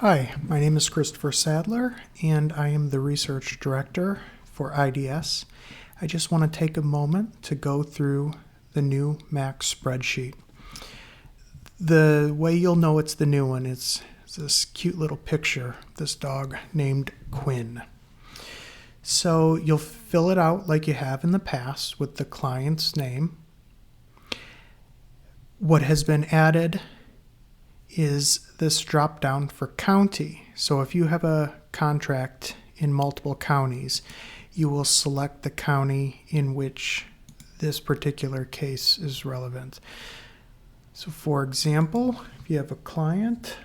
Hi, my name is Christopher Sadler, and I am the Research Director for IDS. I just want to take a moment to go through the new MAC Spreadsheet. The way you'll know it's the new one is this cute little picture, this dog named Quinn. So you'll fill it out like you have in the past with the client's name. What has been added is this drop down for county. So if you have a contract in multiple counties, you will select the county in which this particular case is relevant. So for example, if you have a client,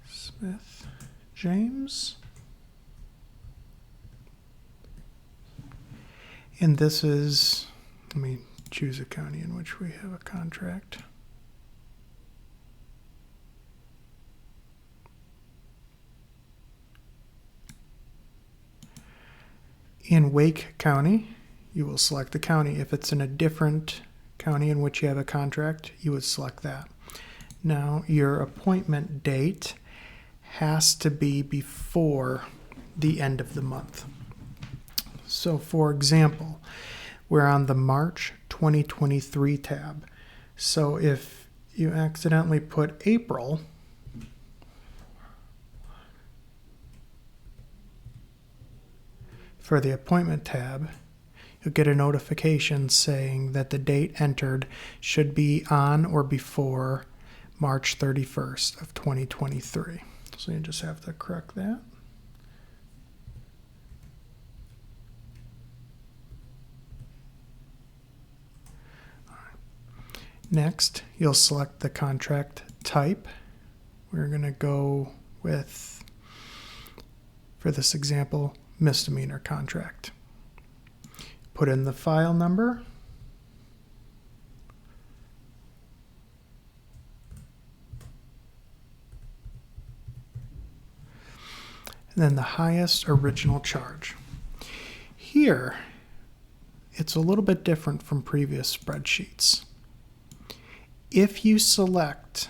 Smith James, and this is, let me choose a county in which we have a contract. In Wake County, you will select the county. If it's in a different county in which you have a contract, you would select that. Now, your appointment date has to be before the end of the month. So, for example, we're on the March 2023 tab. So if you accidentally put April, for the appointment tab, you'll get a notification saying that the date entered should be on or before March 31st of 2023. So you just have to correct that. Next, you'll select the contract type. We're going to go with, for this example, misdemeanor contract. Put in the file number. And then the highest original charge. Here, it's a little bit different from previous spreadsheets. If you select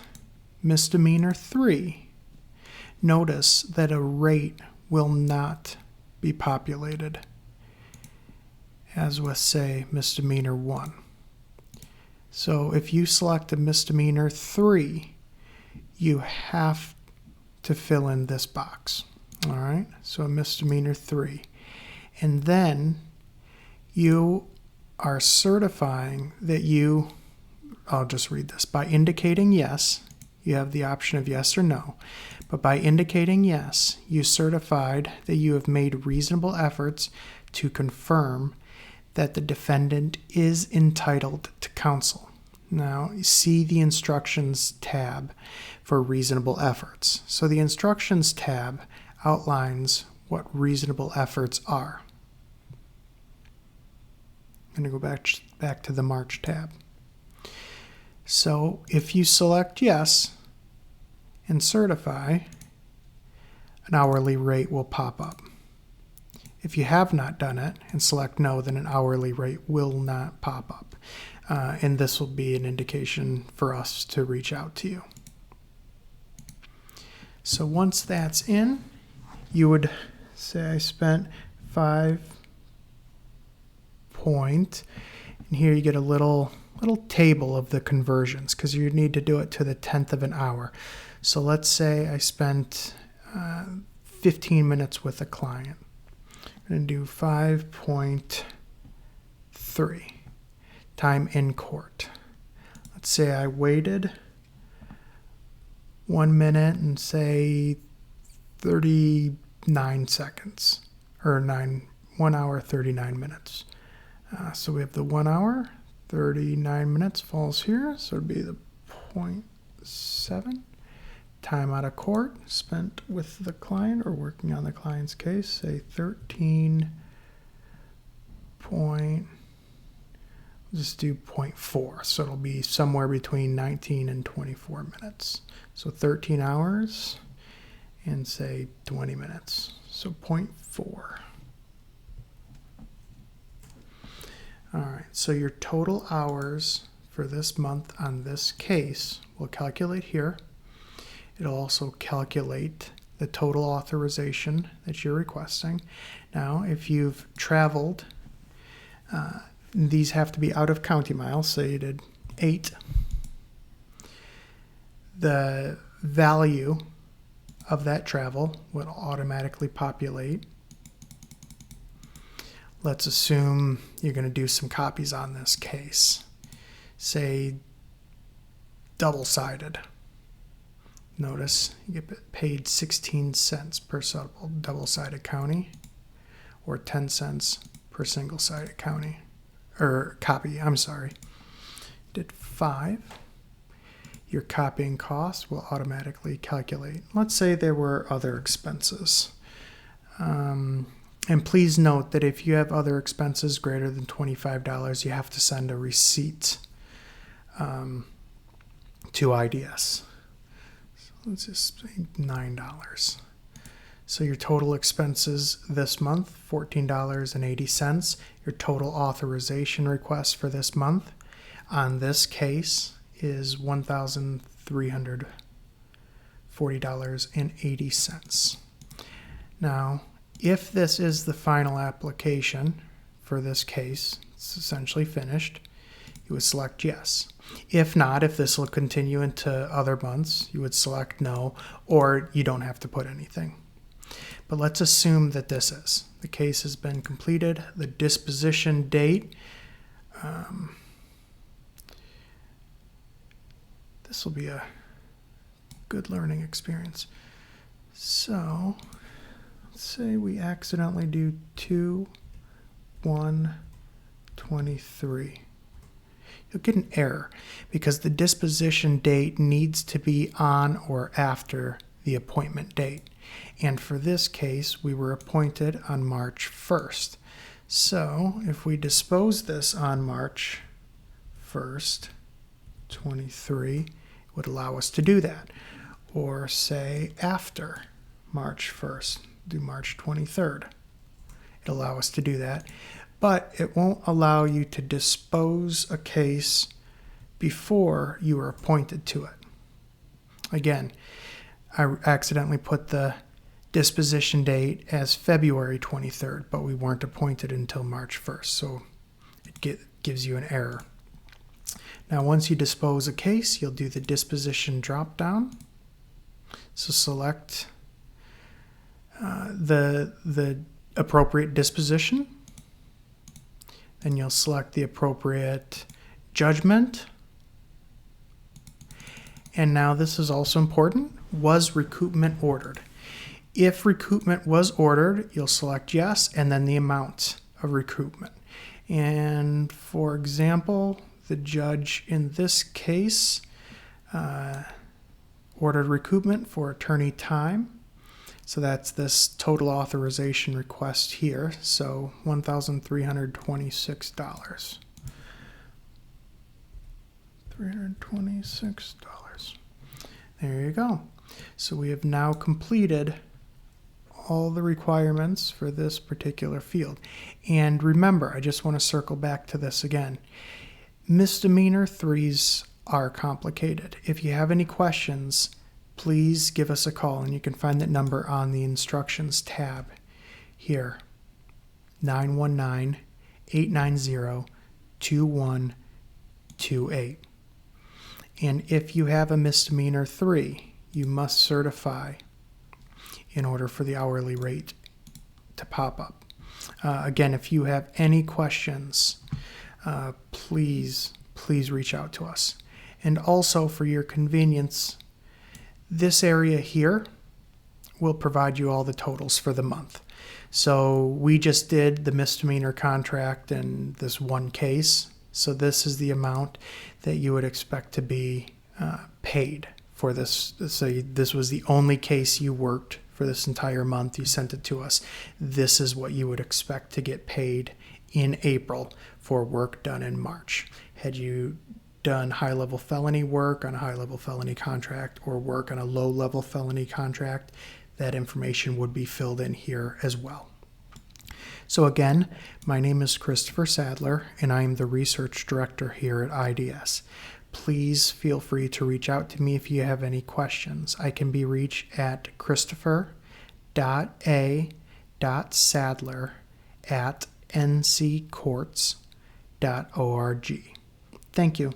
misdemeanor 3, notice that a rate will not be populated, as with, say, misdemeanor 1. So if you select a misdemeanor 3, you have to fill in this box. All right, so a misdemeanor 3. And then you are certifying that you, I'll just read this. By indicating yes, you have the option of yes or no. But by indicating yes, you certified that you have made reasonable efforts to confirm that the defendant is entitled to counsel. Now, see the instructions tab for reasonable efforts. So the instructions tab outlines what reasonable efforts are. I'm going to go back to the March tab. So if you select yes and certify, an hourly rate will pop up. If you have not done it and select no, then an hourly rate will not pop up. And this will be an indication for us to reach out to you. So once that's in, you would say I spent 5 point, and here you get a little table of the conversions because you need to do it to the 10th of an hour. So let's say I spent 15 minutes with a client. I'm going to do 5.3 time in court. Let's say I waited 1 minute and say 39 seconds, or 1 hour 39 minutes. So we have the 1 hour 39 minutes falls here, so it'd be the 0.7 time out of court spent with the client or working on the client's case, say 13 point, just do 0.4, so it'll be somewhere between 19 and 24 minutes. So 13 hours and say 20 minutes, so 0.4. All right, so your total hours for this month on this case will calculate here. It'll also calculate the total authorization that you're requesting. Now, if you've traveled, these have to be out of county miles, so you did 8. The value of that travel will automatically populate. Let's assume you're going to do some copies on this case. Say double-sided. Notice you get paid 16 cents per double-sided county, or 10 cents per single-sided county, or copy, I'm sorry. Did 5. Your copying cost will automatically calculate. Let's say there were other expenses. And please note that if you have other expenses greater than $25, you have to send a receipt to IDS. So let's just say $9. So your total expenses this month, $14.80. Your total authorization request for this month on this case is $1,340.80. Now, if this is the final application for this case, it's essentially finished, you would select yes. If not, if this will continue into other months, you would select no, or you don't have to put anything. But let's assume that this is. The case has been completed. The disposition date, this will be a good learning experience. So, let's say we accidentally do 2/1/23. You'll get an error because the disposition date needs to be on or after the appointment date. And for this case, we were appointed on March 1st. So if we dispose this on March 1st, 23, it would allow us to do that. Or say after March 1st, do March 23rd. It'll allow us to do that. But it won't allow you to dispose a case before you were appointed to it. Again, I accidentally put the disposition date as February 23rd, but we weren't appointed until March 1st, so it gives you an error. Now, once you dispose a case, you'll do the disposition drop-down. So select the appropriate disposition. Then you'll select the appropriate judgment. And now this is also important. Was recoupment ordered? If recoupment was ordered, you'll select yes, and then the amount of recoupment. And for example, the judge in this case ordered recoupment for attorney time. So that's this total authorization request here. So $1,326. $326. There you go. So we have now completed all the requirements for this particular field. And remember, I just want to circle back to this again. Misdemeanor 3s are complicated. If you have any questions, please give us a call, and you can find that number on the instructions tab here, 919-890-2128. And if you have a misdemeanor 3, you must certify in order for the hourly rate to pop up. Again, if you have any questions, please reach out to us. And also, for your convenience, this area here will provide you all the totals for the month. So we just did the misdemeanor contract in this one case. So this is the amount that you would expect to be paid for this. So this was the only case you worked for this entire month. You sent it to us. This is what you would expect to get paid in April for work done in March. Had you done high-level felony work on a high-level felony contract or work on a low-level felony contract, that information would be filled in here as well. So again, my name is Christopher Sadler, and I am the Research Director here at IDS. Please feel free to reach out to me if you have any questions. I can be reached at christopher.a.sadler@nccourts.org. Thank you.